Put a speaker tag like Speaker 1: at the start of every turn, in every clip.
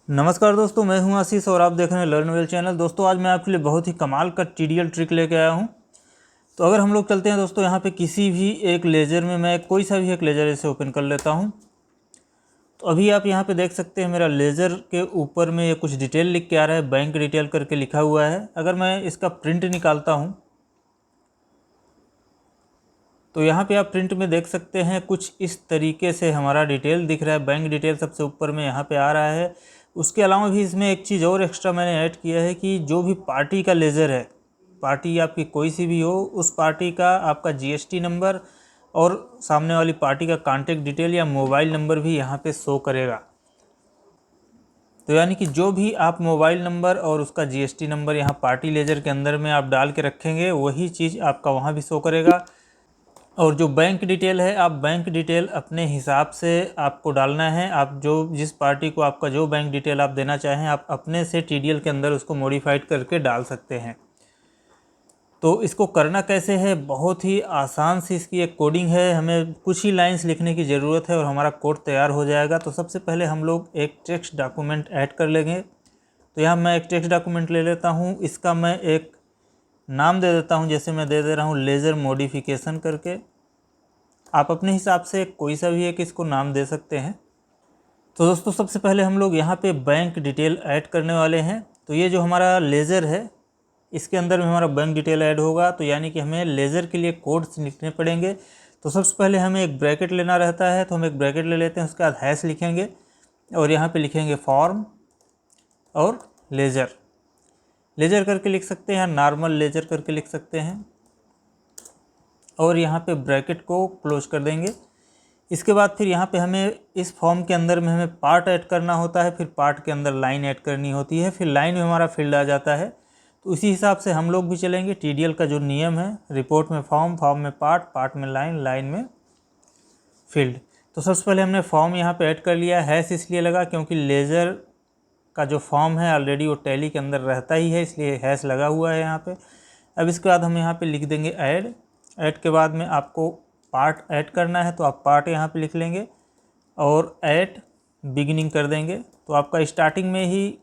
Speaker 1: नमस्कार दोस्तों, मैं हूं आशीष और आप देख रहे हैं लर्न वेल चैनल। दोस्तों आज मैं आपके लिए बहुत ही कमाल का टीडीएल ट्रिक लेके आया हूं। तो अगर हम लोग चलते हैं दोस्तों यहाँ पे किसी भी एक लेज़र में, मैं कोई सा भी एक लेज़र इसे ओपन कर लेता हूं। तो अभी आप यहाँ पे देख सकते हैं मेरा लेज़र के ऊपर में ये कुछ डिटेल लिख के आ रहा है, बैंक डिटेल करके लिखा हुआ है। अगर मैं इसका प्रिंट निकालता हूँ तो यहाँ पे आप प्रिंट में देख सकते हैं कुछ इस तरीके से हमारा डिटेल दिख रहा है। बैंक डिटेल सबसे ऊपर में यहाँ पे आ रहा है। उसके अलावा भी इसमें एक चीज़ और एक्स्ट्रा मैंने ऐड किया है कि जो भी पार्टी का लेज़र है, पार्टी आपकी कोई सी भी हो, उस पार्टी का आपका जीएसटी नंबर और सामने वाली पार्टी का कॉन्टैक्ट डिटेल या मोबाइल नंबर भी यहाँ पे शो करेगा। तो यानी कि जो भी आप मोबाइल नंबर और उसका जीएसटी नंबर यहाँ पार्टी लेज़र के अंदर में आप डाल के रखेंगे, वही चीज़ आपका वहाँ भी शो करेगा। और जो बैंक डिटेल है, आप बैंक डिटेल अपने हिसाब से आपको डालना है। आप जो जिस पार्टी को आपका जो बैंक डिटेल आप देना चाहें, आप अपने से टीडीएल के अंदर उसको मॉडिफाइड करके डाल सकते हैं। तो इसको करना कैसे है, बहुत ही आसान सी इसकी एक कोडिंग है। हमें कुछ ही लाइंस लिखने की ज़रूरत है और हमारा कोड तैयार हो जाएगा। तो सबसे पहले हम लोग एक टेक्स्ट डॉक्यूमेंट ऐड कर लेंगे। तो यहाँ मैं एक टेक्स्ट डॉक्यूमेंट ले लेता हूँ। इसका मैं एक नाम दे देता हूँ, जैसे मैं दे दे रहा हूँ लेज़र मॉडिफिकेशन करके। आप अपने हिसाब से कोई सा भी एक इसको नाम दे सकते हैं। तो दोस्तों सबसे पहले हम लोग यहाँ पे बैंक डिटेल ऐड करने वाले हैं। तो ये जो हमारा लेज़र है, इसके अंदर में हमारा बैंक डिटेल ऐड होगा। तो यानी कि हमें लेज़र के लिए कोड्स लिखने पड़ेंगे। तो सबसे पहले हमें एक ब्रैकेट लेना रहता है, तो हम एक ब्रैकेट ले लेते हैं। उसके बाद हैश लिखेंगे और यहाँ पे लिखेंगे फॉर्म और लेज़र। लेज़र करके लिख सकते हैं, नॉर्मल लेज़र करके लिख सकते हैं और यहाँ पे ब्रैकेट को क्लोज कर देंगे। इसके बाद फिर यहाँ पे हमें इस फॉर्म के अंदर में हमें पार्ट ऐड करना होता है, फिर पार्ट के अंदर लाइन ऐड करनी होती है, फिर लाइन में हमारा फील्ड आ जाता है। तो उसी हिसाब से हम लोग भी चलेंगे। टीडीएल का जो नियम है, रिपोर्ट में फॉर्म, फॉर्म में पार्ट, पार्ट में लाइन, लाइन में फील्ड। तो सबसे पहले हमने फॉर्म यहाँ पे ऐड कर लिया। हैश इसलिए लगा क्योंकि लेज़र का जो फॉर्म है ऑलरेडी वो टैली के अंदर रहता ही है, इसलिए हैश लगा हुआ है यहाँ पे। अब इसके बाद हम यहाँ पे लिख देंगे ऐड। ऐड के बाद में आपको पार्ट ऐड करना है, तो आप पार्ट यहाँ पे लिख लेंगे और ऐड बिगिनिंग कर देंगे। तो आपका स्टार्टिंग में ही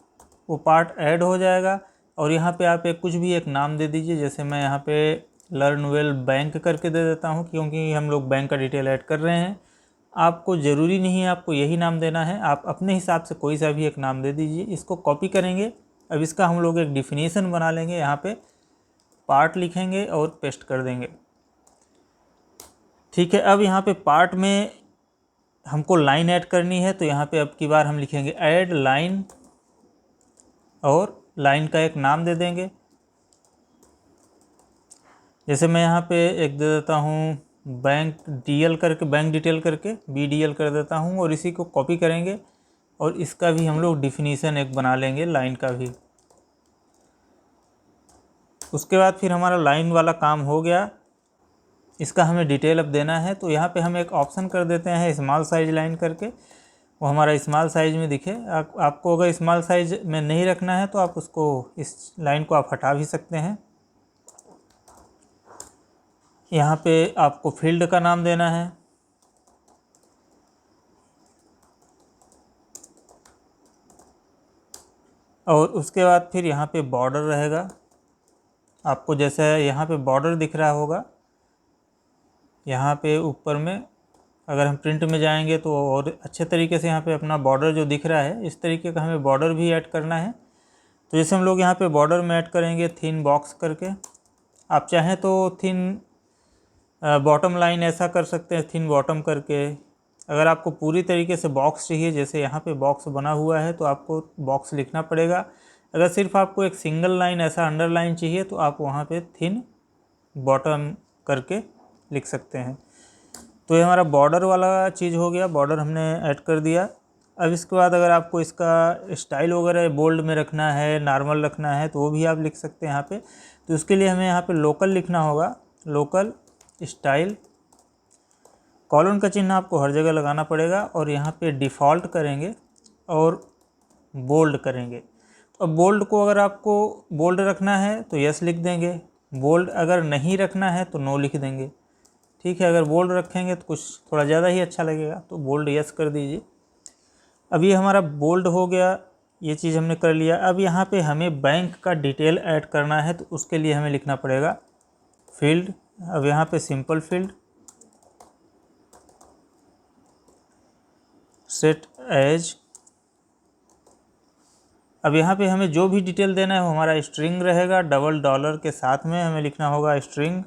Speaker 1: वो पार्ट ऐड हो जाएगा। और यहाँ पे आप कुछ भी एक नाम दे दीजिए, जैसे मैं यहाँ पे लर्न वेल बैंक करके दे देता हूँ, क्योंकि हम लोग बैंक का डिटेल ऐड कर रहे हैं। आपको ज़रूरी नहीं है आपको यही नाम देना है, आप अपने हिसाब से कोई सा भी एक नाम दे दीजिए। इसको कॉपी करेंगे। अब इसका हम लोग एक डिफिनीसन बना लेंगे। यहाँ पे पार्ट लिखेंगे और पेस्ट कर देंगे। ठीक है, अब यहाँ पे पार्ट में हमको लाइन ऐड करनी है, तो यहाँ पे अब की बार हम लिखेंगे ऐड लाइन और लाइन का एक नाम दे देंगे। जैसे मैं यहाँ पे एक दे देता हूँ बैंक डीएल करके, बैंक डिटेल करके BDL कर देता हूँ और इसी को कॉपी करेंगे और इसका भी हम लोग डिफिनीसन एक बना लेंगे, लाइन का भी। उसके बाद फिर हमारा लाइन वाला काम हो गया। इसका हमें डिटेल अब देना है, तो यहाँ पे हम एक ऑप्शन कर देते हैं स्मॉल साइज लाइन करके, वो हमारा स्मॉल साइज में दिखे। आपको अगर स्मॉल साइज में नहीं रखना है तो आप उसको, इस लाइन को आप हटा भी सकते हैं। यहाँ पे आपको फील्ड का नाम देना है और उसके बाद फिर यहाँ पे बॉर्डर रहेगा। आपको जैसे यहाँ पे बॉर्डर दिख रहा होगा, यहाँ पे ऊपर में अगर हम प्रिंट में जाएंगे तो और अच्छे तरीके से यहाँ पे अपना बॉर्डर जो दिख रहा है, इस तरीके का हमें बॉर्डर भी ऐड करना है। तो जैसे हम लोग यहाँ पे बॉर्डर में ऐड करेंगे थिन बॉक्स करके। आप चाहें तो थिन बॉटम लाइन ऐसा कर सकते हैं, थिन बॉटम करके। अगर आपको पूरी तरीके से बॉक्स चाहिए, जैसे यहाँ पे बॉक्स बना हुआ है, तो आपको बॉक्स लिखना पड़ेगा। अगर सिर्फ आपको एक सिंगल लाइन ऐसा अंडरलाइन चाहिए, तो आप वहाँ पे थिन बॉटम करके लिख सकते हैं। तो ये हमारा बॉर्डर वाला चीज़ हो गया, बॉर्डर हमने ऐड कर दिया। अब इसके बाद अगर आपको इसका स्टाइल वगैरह बोल्ड में रखना है, नॉर्मल रखना है, तो वो भी आप लिख सकते हैं यहाँ पे। तो उसके लिए हमें यहाँ पे लोकल लिखना होगा, लोकल स्टाइल। कॉलन का चिन्ह आपको हर जगह लगाना पड़ेगा और यहाँ पे डिफ़ॉल्ट करेंगे और बोल्ड करेंगे। तो अब बोल्ड को अगर आपको बोल्ड रखना है तो यस लिख देंगे, बोल्ड अगर नहीं रखना है तो नो लिख देंगे। ठीक है, अगर बोल्ड रखेंगे तो कुछ थोड़ा ज़्यादा ही अच्छा लगेगा, तो बोल्ड यस कर दीजिए। अब ये हमारा बोल्ड हो गया, ये चीज़ हमने कर लिया। अब यहाँ पे हमें बैंक का डिटेल ऐड करना है, तो उसके लिए हमें लिखना पड़ेगा फील्ड। अब यहाँ पे सिंपल फील्ड, सेट एज। अब यहाँ पे हमें जो भी डिटेल देना है वो हमारा स्ट्रिंग रहेगा, डबल डॉलर के साथ में हमें लिखना होगा स्ट्रिंग।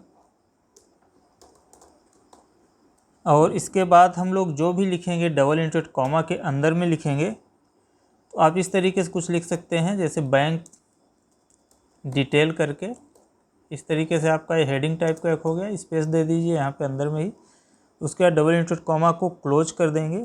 Speaker 1: और इसके बाद हम लोग जो भी लिखेंगे डबल इंटरेट कॉमा के अंदर में लिखेंगे। तो आप इस तरीके से कुछ लिख सकते हैं, जैसे बैंक डिटेल करके, इस तरीके से आपका ये हेडिंग टाइप का एक हो गया। स्पेस दे दीजिए यहाँ पे अंदर में ही, उसके बाद डबल इंटरेट कॉमा को क्लोज कर देंगे।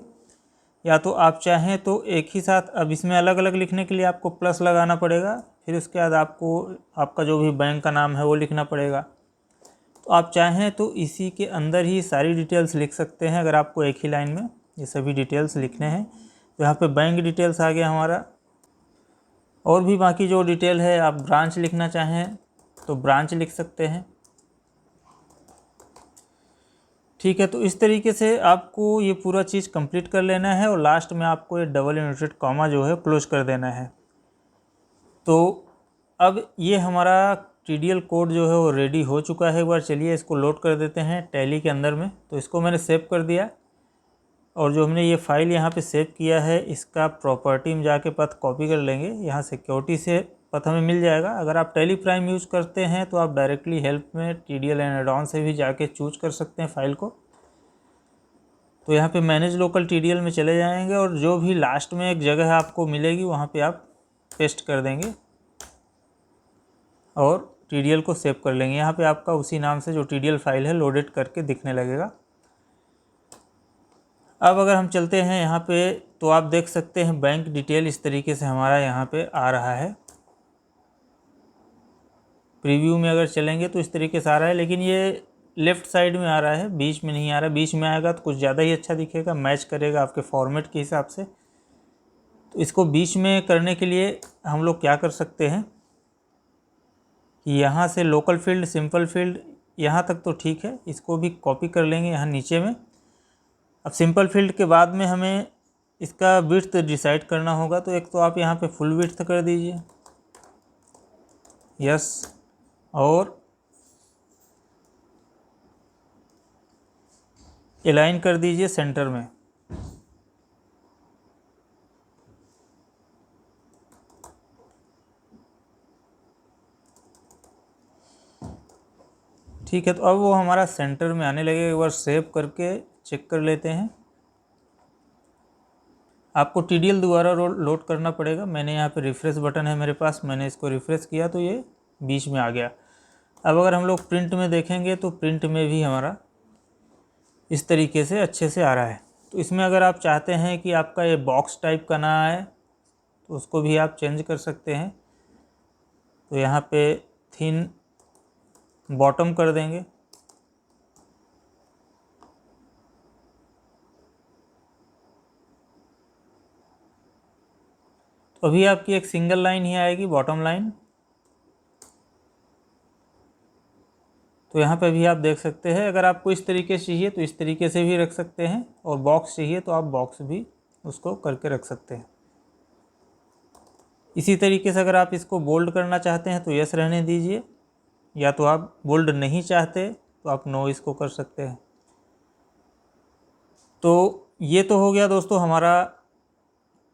Speaker 1: या तो आप चाहें तो एक ही साथ, अब इसमें अलग अलग लिखने के लिए आपको प्लस लगाना पड़ेगा, फिर उसके बाद आपको आपका जो भी बैंक का नाम है वो लिखना पड़ेगा। तो आप चाहें तो इसी के अंदर ही सारी डिटेल्स लिख सकते हैं, अगर आपको एक ही लाइन में ये सभी डिटेल्स लिखने हैं। तो यहाँ पे बैंक डिटेल्स आ गया हमारा। और भी बाकी जो डिटेल है, आप ब्रांच लिखना चाहें तो ब्रांच लिख सकते हैं। ठीक है, तो इस तरीके से आपको ये पूरा चीज़ कंप्लीट कर लेना है और लास्ट में आपको ये डबल इन्वर्टेड कॉमा जो है क्लोज कर देना है। तो अब ये हमारा TDL कोड जो है वो रेडी हो चुका है। एक बार चलिए इसको लोड कर देते हैं टैली के अंदर में। तो इसको मैंने सेव कर दिया, और जो हमने ये फ़ाइल यहाँ पे सेव किया है इसका प्रॉपर्टी में जाके पथ कॉपी कर लेंगे। यहाँ सिक्योरिटी से पथ हमें मिल जाएगा। अगर आप टैली प्राइम यूज़ करते हैं तो आप डायरेक्टली हेल्प में TDL एंड एड ऑन से भी जाके चूज कर सकते हैं फ़ाइल को। तो यहाँ पे मैनेज लोकल TDL में चले जाएंगे, और जो भी लास्ट में एक जगह आपको मिलेगी वहाँ पे आप पेस्ट कर देंगे और TDL को सेव कर लेंगे। यहाँ पे आपका उसी नाम से जो TDL फाइल है लोडेड करके दिखने लगेगा। अब अगर हम चलते हैं यहाँ पे, तो आप देख सकते हैं बैंक डिटेल इस तरीके से हमारा यहाँ पे आ रहा है। प्रीव्यू में अगर चलेंगे तो इस तरीके से आ रहा है, लेकिन ये लेफ़्ट साइड में आ रहा है, बीच में नहीं आ रहा। बीच में आएगा तो कुछ ज़्यादा ही अच्छा दिखेगा, मैच करेगा आपके फॉर्मेट के हिसाब से। तो इसको बीच में करने के लिए हम लोग क्या कर सकते हैं कि यहाँ से लोकल फील्ड, सिंपल फील्ड, यहाँ तक तो ठीक है, इसको भी कॉपी कर लेंगे यहाँ नीचे में। अब सिंपल फील्ड के बाद में हमें इसका विड्थ डिसाइड करना होगा। तो एक तो आप यहाँ पे फुल विड्थ कर दीजिए, यस, और अलाइन कर दीजिए सेंटर में। ठीक है, तो अब वो हमारा सेंटर में आने लगेगा। एक बार सेव करके चेक कर लेते हैं। आपको TDL दोबारा लोड करना पड़ेगा। मैंने यहाँ पे रिफ़्रेश बटन है मेरे पास, मैंने इसको रिफ़्रेश किया तो ये बीच में आ गया। अब अगर हम लोग प्रिंट में देखेंगे तो प्रिंट में भी हमारा इस तरीके से अच्छे से आ रहा है। तो इसमें अगर आप चाहते हैं कि आपका ये बॉक्स टाइप का ना आए तो उसको भी आप चेंज कर सकते हैं। तो यहाँ पे थिन बॉटम कर देंगे। तो अभी आपकी एक सिंगल लाइन ही आएगी, बॉटम लाइन। तो यहाँ पे भी आप देख सकते हैं, अगर आपको इस तरीके से चाहिए तो इस तरीके से भी रख सकते हैं, और बॉक्स चाहिए तो आप बॉक्स भी उसको करके रख सकते हैं। इसी तरीके से अगर आप इसको बोल्ड करना चाहते हैं तो यस रहने दीजिए, या तो आप बोल्ड नहीं चाहते तो आप नो इसको कर सकते हैं। तो ये तो हो गया दोस्तों हमारा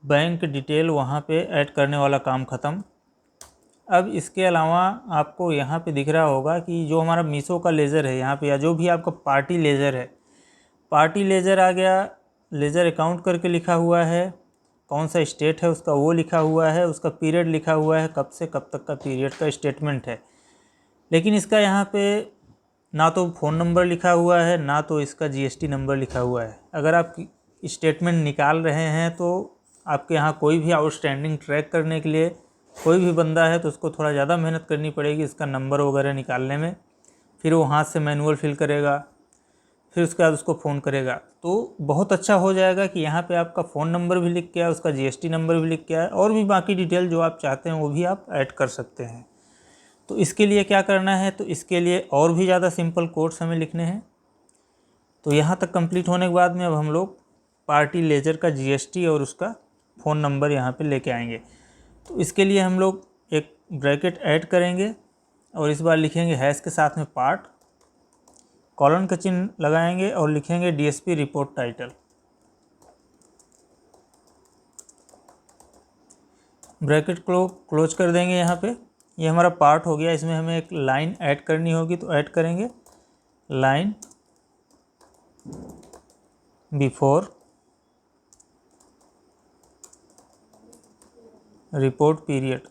Speaker 1: बैंक डिटेल वहाँ पे ऐड करने वाला काम ख़त्म। अब इसके अलावा आपको यहाँ पे दिख रहा होगा कि जो हमारा मीशो का लेज़र है यहाँ पे, या जो भी आपका पार्टी लेज़र है, पार्टी लेज़र आ गया। लेज़र अकाउंट करके लिखा हुआ है, कौन सा स्टेट है उसका वो लिखा हुआ है, उसका पीरियड लिखा हुआ है, कब से कब तक का पीरियड का स्टेटमेंट है। लेकिन इसका यहाँ पे ना तो फ़ोन नंबर लिखा हुआ है, ना तो इसका GST नंबर लिखा हुआ है। अगर आप स्टेटमेंट निकाल रहे हैं तो आपके यहाँ कोई भी आउटस्टैंडिंग ट्रैक करने के लिए कोई भी बंदा है तो उसको थोड़ा ज़्यादा मेहनत करनी पड़ेगी इसका नंबर वगैरह निकालने में। फिर वो हाथ से मैनुअल फिल करेगा, फिर उसके बाद उसको फ़ोन करेगा। तो बहुत अच्छा हो जाएगा कि यहाँ पे आपका फ़ोन नंबर भी लिख के आए, उसका GST नंबर भी लिख के आए, और भी बाकी डिटेल जो आप चाहते हैं वो भी आप ऐड कर सकते हैं। तो इसके लिए क्या करना है, तो इसके लिए और भी ज़्यादा सिंपल कोड्स हमें लिखने हैं। तो यहाँ तक कंप्लीट होने के बाद में अब हम लोग पार्टी लेजर का जीएसटी और उसका फ़ोन नंबर यहाँ पे लेके आएंगे। तो इसके लिए हम लोग एक ब्रैकेट ऐड करेंगे और इस बार लिखेंगे हैश के साथ में पार्ट, कॉलन का चिन्ह लगाएंगे और लिखेंगे डीएसपी रिपोर्ट टाइटल। ब्रैकेट को क्लोज कर देंगे। यहाँ पे ये हमारा पार्ट हो गया। इसमें हमें एक लाइन ऐड करनी होगी, तो ऐड करेंगे लाइन बिफोर रिपोर्ट पीरियड।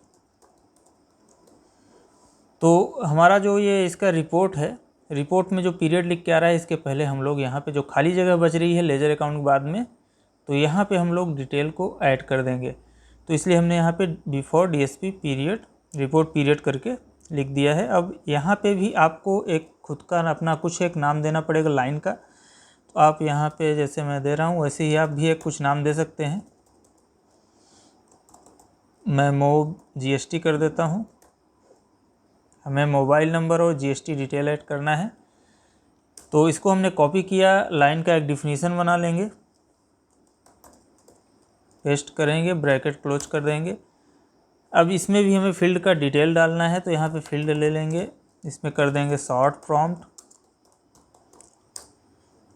Speaker 1: तो हमारा जो ये इसका रिपोर्ट है, रिपोर्ट में जो पीरियड लिख के आ रहा है, इसके पहले हम लोग यहाँ पे जो खाली जगह बच रही है लेजर अकाउंट के बाद में, तो यहाँ पे हम लोग डिटेल को ऐड कर देंगे। तो इसलिए हमने यहाँ पे before DSP period report period करके लिख दिया है। अब यहाँ पे भी आपको एक खुद का अपना कुछ एक नाम देना पड़ेगा लाइन का। तो आप यहाँ पे जैसे मैं दे रहा हूँ वैसे ही आप भी एक कुछ नाम दे सकते हैं। मैं मोब जीएसटी कर देता हूँ। हमें मोबाइल नंबर और जीएसटी डिटेल ऐड करना है। तो इसको हमने कॉपी किया, लाइन का एक डिफिनीशन बना लेंगे, पेस्ट करेंगे, ब्रैकेट क्लोज कर देंगे। अब इसमें भी हमें फील्ड का डिटेल डालना है, तो यहाँ पे फील्ड ले लेंगे, इसमें कर देंगे शॉर्ट प्रॉम्प्ट।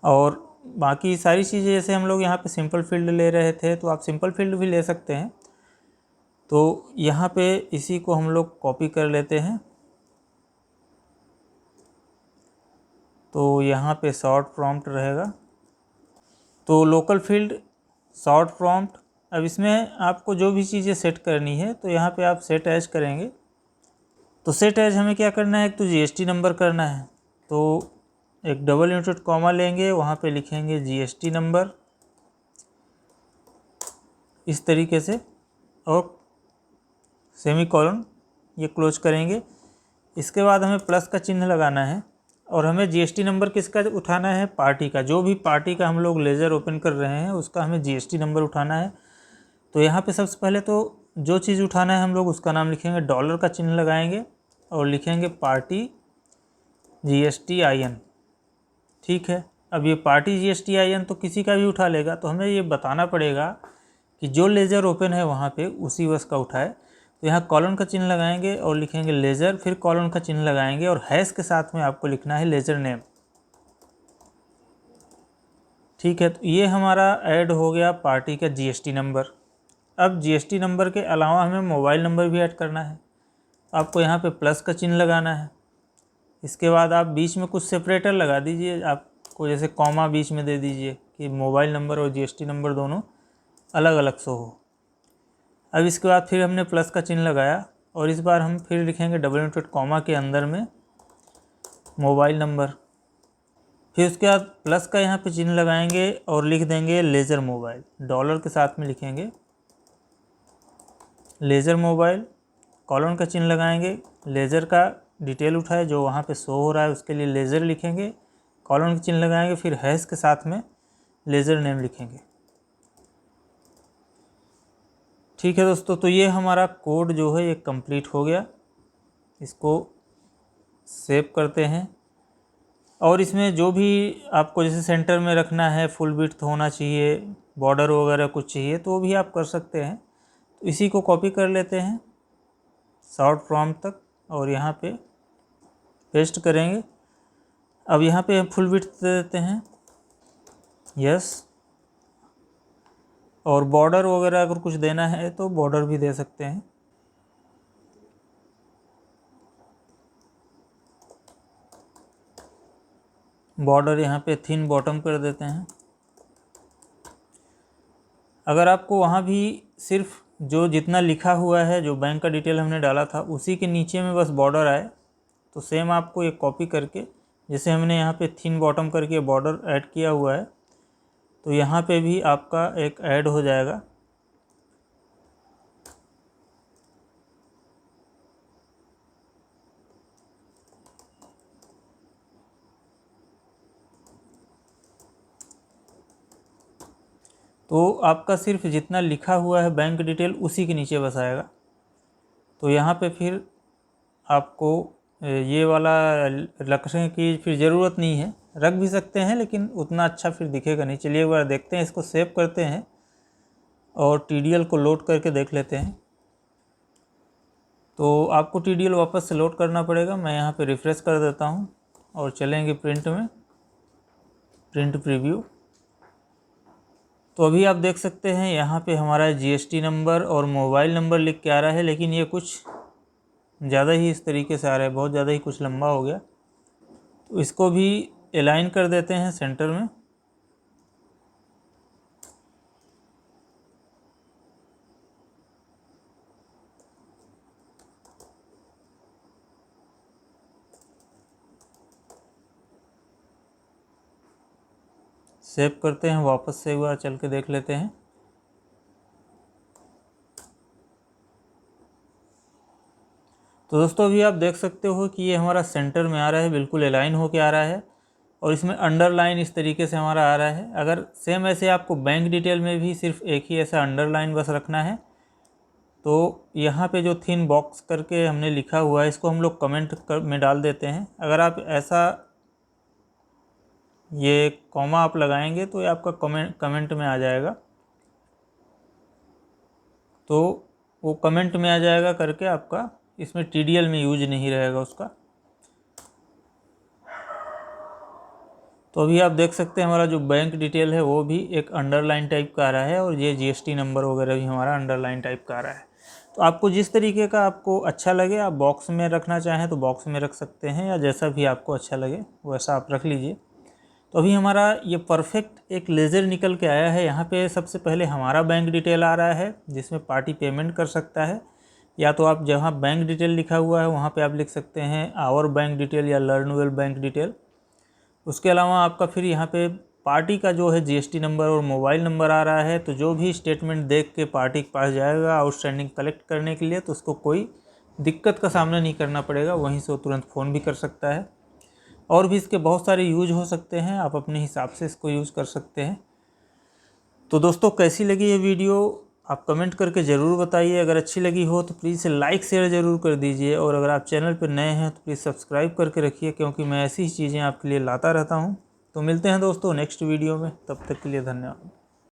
Speaker 1: और बाकी सारी चीज़ें जैसे हम लोग यहाँ पे सिंपल फील्ड ले रहे थे, तो आप सिंपल फील्ड भी ले सकते हैं। तो यहाँ पे इसी को हम लोग कॉपी कर लेते हैं। तो यहाँ पे शॉर्ट प्रॉम्प्ट रहेगा, तो लोकल फील्ड शॉर्ट प्रॉम्प्ट। अब इसमें आपको जो भी चीज़ें सेट करनी है, तो यहाँ पे आप सेट एज करेंगे। तो सेट एज हमें क्या करना है, एक तो जीएसटी नंबर करना है। तो एक डबल इन्वर्टेड कॉमा लेंगे, वहाँ पे लिखेंगे जीएसटी नंबर इस तरीके से, और सेमी कॉलन ये क्लोज करेंगे। इसके बाद हमें प्लस का चिन्ह लगाना है और हमें जीएसटी नंबर किसका उठाना है, पार्टी का। जो भी पार्टी का हम लोग लेजर ओपन कर रहे हैं उसका हमें जीएसटी नंबर उठाना है। तो यहाँ पे सबसे पहले तो जो चीज़ उठाना है हम लोग उसका नाम लिखेंगे, डॉलर का चिन्ह लगाएंगे और लिखेंगे पार्टी GSTIN। ठीक है। अब ये पार्टी GSTIN तो किसी का भी उठा लेगा, तो हमें ये बताना पड़ेगा कि जो लेज़र ओपन है वहाँ पे उसी बस का उठाए। तो यहाँ कॉलन का चिन्ह लगाएंगे और लिखेंगे लेज़र, फिर कॉलन का चिन्ह लगाएंगे और हैश के साथ में आपको लिखना है लेज़र नेम। ठीक है। तो ये हमारा ऐड हो गया पार्टी का जीएसटी नंबर। अब जीएसटी नंबर के अलावा हमें मोबाइल नंबर भी ऐड करना है। आपको यहाँ पे प्लस का चिन्ह लगाना है। इसके बाद आप बीच में कुछ सेपरेटर लगा दीजिए, आपको जैसे कॉमा बीच में दे दीजिए कि मोबाइल नंबर और जीएसटी नंबर दोनों अलग अलग शो हो। अब इसके बाद फिर हमने प्लस का चिन्ह लगाया और इस बार हम फिर लिखेंगे डबल इन्वर्टेड कॉमा के अंदर में मोबाइल नंबर। फिर उसके बाद प्लस का यहाँ पे चिन्ह लगाएंगे और लिख देंगे लेज़र मोबाइल। डॉलर के साथ में लिखेंगे लेज़र मोबाइल, कॉलन का चिन्ह लगाएंगे, लेज़र का डिटेल उठाए जो वहाँ पे शो हो रहा है उसके लिए लेज़र लिखेंगे, कॉलन का चिन्ह लगाएंगे, फिर हैश के साथ में लेज़र नेम लिखेंगे। ठीक है दोस्तों, तो ये हमारा कोड जो है ये कंप्लीट हो गया। इसको सेव करते हैं और इसमें जो भी आपको जैसे सेंटर में रखना है, फुल विड्थ होना चाहिए, बॉर्डर वगैरह कुछ चाहिए तो वो भी आप कर सकते हैं। तो इसी को कॉपी कर लेते हैं शॉर्ट प्रॉम्प्ट तक और यहाँ पे पेस्ट करेंगे। अब यहाँ पे हम फुल विड्थ दे देते हैं, यस। और बॉर्डर वगैरह अगर कुछ देना है तो बॉर्डर भी दे सकते हैं। बॉर्डर यहाँ पे थिन बॉटम कर देते हैं। अगर आपको वहाँ भी सिर्फ जो जितना लिखा हुआ है, जो बैंक का डिटेल हमने डाला था उसी के नीचे में बस बॉर्डर आए, तो सेम आपको एक कॉपी करके, जैसे हमने यहाँ पे थिन बॉटम करके बॉर्डर ऐड किया हुआ है, तो यहाँ पे भी आपका एक ऐड हो जाएगा। तो आपका सिर्फ जितना लिखा हुआ है बैंक डिटेल उसी के नीचे बस आएगा। तो यहाँ पे फिर आपको ये वाला रखने की फिर ज़रूरत नहीं है, रख भी सकते हैं, लेकिन उतना अच्छा फिर दिखेगा नहीं। चलिए एक बार देखते हैं, इसको सेव करते हैं और TDL को लोड करके देख लेते हैं। तो आपको TDL वापस से लोड करना पड़ेगा। मैं यहाँ पे रिफ़्रेश कर देता हूँ और चलेंगे प्रिंट में, प्रिंट प्रीव्यू। तो अभी आप देख सकते हैं यहाँ पे हमारा GST नंबर और मोबाइल नंबर लिख के आ रहा है, लेकिन ये कुछ ज़्यादा ही इस तरीके से आ रहा है, बहुत ज़्यादा ही कुछ लंबा हो गया। तो इसको भी अलाइन कर देते हैं सेंटर में। सेव करते हैं, वापस से एक बार चल के देख लेते हैं। तो दोस्तों अभी आप देख सकते हो कि ये हमारा सेंटर में आ रहा है, बिल्कुल अलाइन होके आ रहा है और इसमें अंडरलाइन इस तरीके से हमारा आ रहा है। अगर सेम ऐसे आपको बैंक डिटेल में भी सिर्फ एक ही ऐसा अंडरलाइन बस रखना है, तो यहाँ पे जो थिन बॉक्स करके हमने लिखा हुआ है, इसको हम लोग कमेंट में डाल देते हैं। अगर आप ऐसा ये कॉमा आप लगाएंगे तो ये आपका कमेंट में आ जाएगा, तो वो कमेंट में आ जाएगा करके आपका इसमें TDL में यूज नहीं रहेगा उसका। तो अभी आप देख सकते हैं हमारा जो बैंक डिटेल है वो भी एक अंडरलाइन टाइप का आ रहा है और ये GST नंबर वगैरह भी हमारा अंडरलाइन टाइप का आ रहा है। तो आपको जिस तरीके का आपको अच्छा लगे, आप बॉक्स में रखना चाहें तो बॉक्स में रख सकते हैं, या जैसा भी आपको अच्छा लगे वैसा आप रख लीजिए। तो अभी हमारा ये परफेक्ट एक लेज़र निकल के आया है। यहाँ पे सबसे पहले हमारा बैंक डिटेल आ रहा है जिसमें पार्टी पेमेंट कर सकता है, या तो आप जहाँ बैंक डिटेल लिखा हुआ है वहाँ पे आप लिख सकते हैं आवर बैंक डिटेल या लर्नवेल बैंक डिटेल। उसके अलावा आपका फिर यहाँ पे पार्टी का जो है GST नंबर और मोबाइल नंबर आ रहा है। तो जो भी स्टेटमेंट देख के पार्टी के पास जाएगा आउटस्टैंडिंग कलेक्ट करने के लिए, तो उसको कोई दिक्कत का सामना नहीं करना पड़ेगा, वहीं से वो तुरंत फ़ोन भी कर सकता है। और भी इसके बहुत सारे यूज हो सकते हैं, आप अपने हिसाब से इसको यूज़ कर सकते हैं। तो दोस्तों कैसी लगी ये वीडियो आप कमेंट करके ज़रूर बताइए। अगर अच्छी लगी हो तो प्लीज़ इसे लाइक शेयर ज़रूर कर दीजिए, और अगर आप चैनल पर नए हैं तो प्लीज़ सब्सक्राइब करके रखिए, क्योंकि मैं ऐसी ही चीज़ें आपके लिए लाता रहता हूँ। तो मिलते हैं दोस्तों नेक्स्ट वीडियो में, तब तक के लिए धन्यवाद।